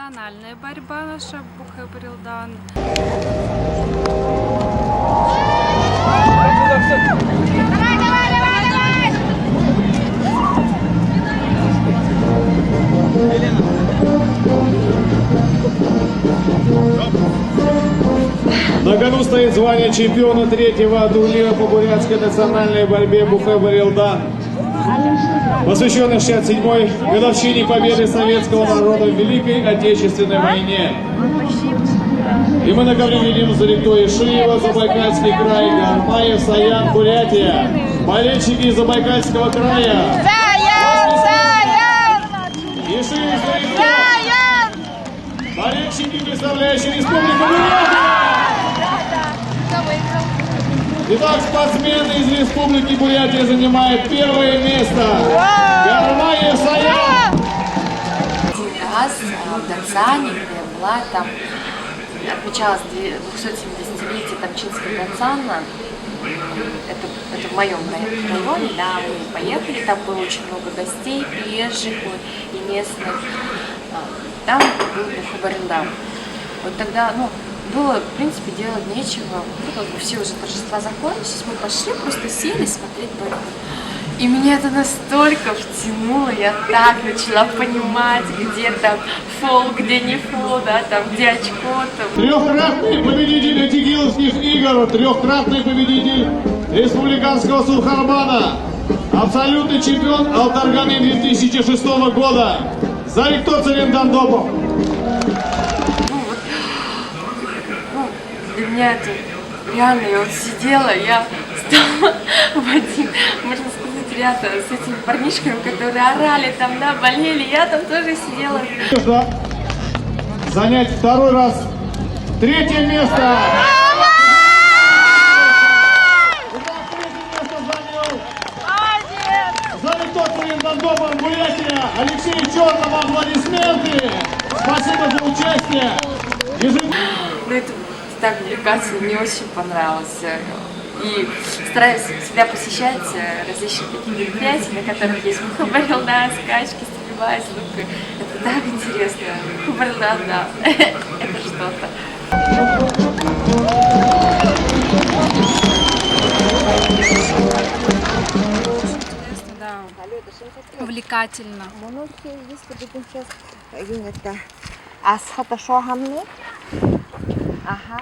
национальная борьба наша Бухебрилдан. На кону стоит звание чемпиона третьего турнира по бурятской национальной борьбе Бухебрилдан, посвященный 67-й годовщине победы советского народа в Великой Отечественной войне. И мы на ковре видим за рекой Шиева, Забайкальский край, Гармаев, Саян, Бурятия. Болельщики из Забайкальского края. Ишиев, болельщики, представляющие Республику Бурятия. Итак, спортсмены из Республики Бурятия занимают первое место. Гармаев, Саян. Один раз в Донцане, где я была, там отмечалось 270-летие Тамчинского Донцана. Это в моем районе, да, мы поехали, там было очень много гостей, приезжих и местных. Там был Бухебрилдан. Вот тогда, было, в принципе, делать нечего. Все уже торжества закончились, мы пошли, просто сели смотреть борьбу. И меня это настолько втянуло, я так начала понимать, где там фол, где не фол, да, там где очко. Там. Трехкратный победитель Тигиловских игр, трехкратный победитель республиканского Сурхарбана, абсолютный чемпион Алтарганы 2006 года, Зарикто Царендандопов. Для меня это реально, я вот сидела, я стала в один, можно сказать, ряд с этими парнишками, которые орали там, да, болели, я там тоже сидела. Занять второй раз третье место. Зарикто Царендандопов, Бурятия, Алексей Чернов, аплодисменты. Спасибо за участие. Это так увлекательно, мне очень понравилось. И стараюсь всегда посещать различные такие мероприятия, на которых есть Бухебрилдан, скачки, соревнования. Это так интересно. Бухебрилдан, да, это что-то. Увлекательно. Ага.